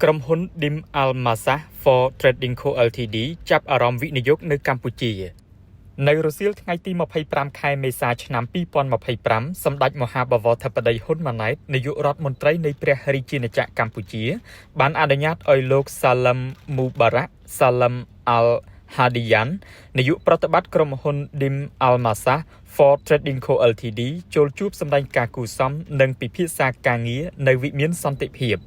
ក្រុមហ៊ុន DIM Almasa for Trading Co Ltd ចាប់អារម្មណ៍វិនិយោគនៅកម្ពុជានៅរសៀលថ្ងៃទី25ខែមេសាឆ្នាំ2025សម្ដេចមហាបវរធិបតីហ៊ុនម៉ាណែតនាយករដ្ឋមន្ត្រីនៃព្រះរាជាណាចក្រកម្ពុជាបានអនុញ្ញាតឲ្យលោក Salim Mubarak Salim Al Hadiyan នាយកប្រតិបត្តិក្រុមហ៊ុន DIM Almasa for Trading Co Ltd ចូលជួបសម្ដែងការគូសំនិងពិភាក្សាការងារនៅវិមានសន្តិភាព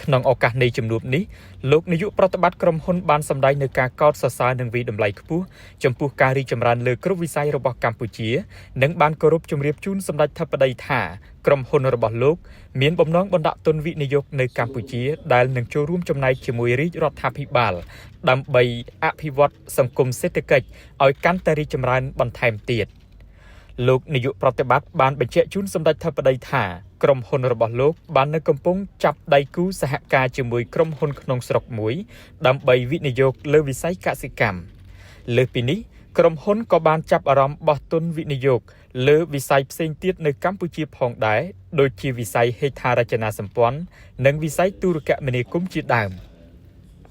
ក្នុងឱកាសនៃជំនួបនេះលោកនាយកប្រតិបត្តិក្រុមហ៊ុនបានសម្ដែងនូវការកោតសរសើរនិងវិតម្លៃខ្ពស់ចំពោះការរីកចម្រើនលើគ្រប់វិស័យរបស់កម្ពុជានិងបានគោរពជម្រាបជូនសម្ដេចធិបតីថាក្រុមហ៊ុនរបស់លោកមានបំណងបណ្ដាក់ទុនវិនិយោគនៅកម្ពុជាដែលនឹងចូលរួមចំណែកជាមួយរាជរដ្ឋាភិបាលដើម្បីអភិវឌ្ឍសង្គមសេដ្ឋកិច្ចឲ្យកាន់តែរីកចម្រើនបន្ថែមទៀតលោកនាយកប្រតិបត្តិបានបញ្ជាក់ជូនសម្ដេចធិបតីថាក្រុមហ៊ុនរបស់លោកបាននៅកំពុងចាប់ដៃគូសហការជាមួយក្រុមហ៊ុនក្នុងស្រុកមួយដើម្បីវិនិយោគលើវិស័យកសិកម្មលើសពីនេះក្រុមហ៊ុនក៏បានចាប់អារម្មណ៍បោះទុនវិនិយោគលើវិស័យផ្សេងទៀតនៅកម្ពុជាផងដែរដូចជាវិស័យហេដ្ឋារចនាសម្ព័ន្ធនិងវិស័យទូរគមនាគមន៍ជាដើម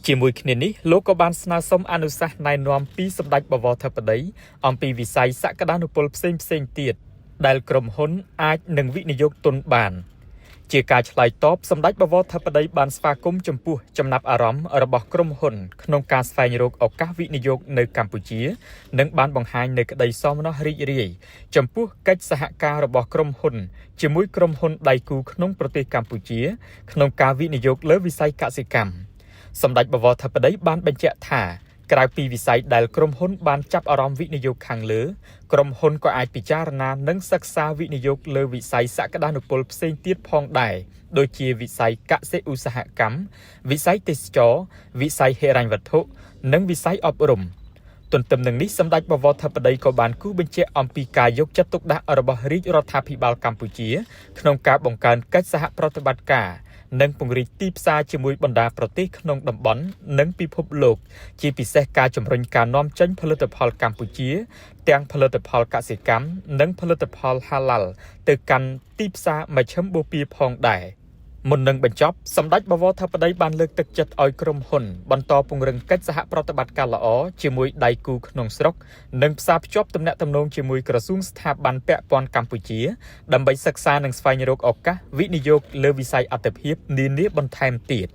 ជាមួយគ្នានេះលោកក៏បានស្នើសុំអនុសាសន៍ណែនាំពីសម្ដេចបវរធិបតីអំពីវិស័យសក្តានុពលផ្សេងទៀតដែលក្រុមហ៊ុនអាចនឹងវិនិយោគទុនបានជាការឆ្លើយតបសម្ដេចបវរធិបតីបានស្វាគមន៍ចំពោះចំណាប់អារម្មណ៍របស់ក្រុមហ៊ុនក្នុងការស្វែងរកឱកាសវិនិយោគនៅកម្ពុជានិងបានបង្ហាញនូវក្តីសោមនស្សរីករាយចំពោះកិច្ចសហការរបស់ក្រុមហ៊ុនជាមួយក្រុមហ៊ុនដៃគូក្នុងប្រទេសកម្ពុជាក្នុងការវិនិយោគលើវិស័យកសិកម្មសម្ដេចបវរធិបតីបានបញ្ជាក់ថាក្រៅពីវិស័យដែលក្រុមហ៊ុនបានចាប់អារម្មណ៍វិនិយោគខាងលើក្រុមហ៊ុនក៏អាចពិចារណានិងសិក្សាវិនិយោគលើវិស័យសក្តានុពលផ្សេងទៀតផងដែរដូចជាវិស័យកសិឧស្សាហកម្មវិស័យទេសចរណ៍វិស័យហិរញ្ញវត្ថុនិងវិស័យអប់រំទន្ទឹមនឹងនេះសម្ដេចបវរធិបតីក៏បានគូបញ្ជាក់អំពីការយកចិត្តទុកដាក់របស់រាជរដ្ឋាភិបាលកម្ពុជាក្នុងការបង្កើនកិច្ចសហប្រតិបត្តិការនិងពង្រីកទីផ្សារជាមួយបណ្ដាប្រទេសក្នុងតំបន់និងពិភពលោកជាពិសេសការជំរុញការនាំចេញផលិតផលកម្ពុជាទាំងផលិតផលកសិកម្មនិងផលិតផលហាឡាល់ទៅកាន់ទីផ្សារមជ្ឈមបូព៌ាផងដែរមុននឹងបញ្ចប់សម្ដេចបវរធិបតីបានលើកទឹកចិត្តឲ្យក្រុមហ៊ុនបន្តពង្រឹងកិច្ចសហប្រតិបត្តិការល្អជាមួយដៃគូក្នុងស្រុកនិងផ្សារភ្ជាប់ទំនាក់ទំនងជាមួយក្រសួងស្ថាប័នពាក់ព័ន្ធកម្ពុជាដើម្បីសិក្សានិងស្វែងរកឱកាសវិនិយោគលើវិស័យអត្ថិភាពនានាបន្ថែមទៀត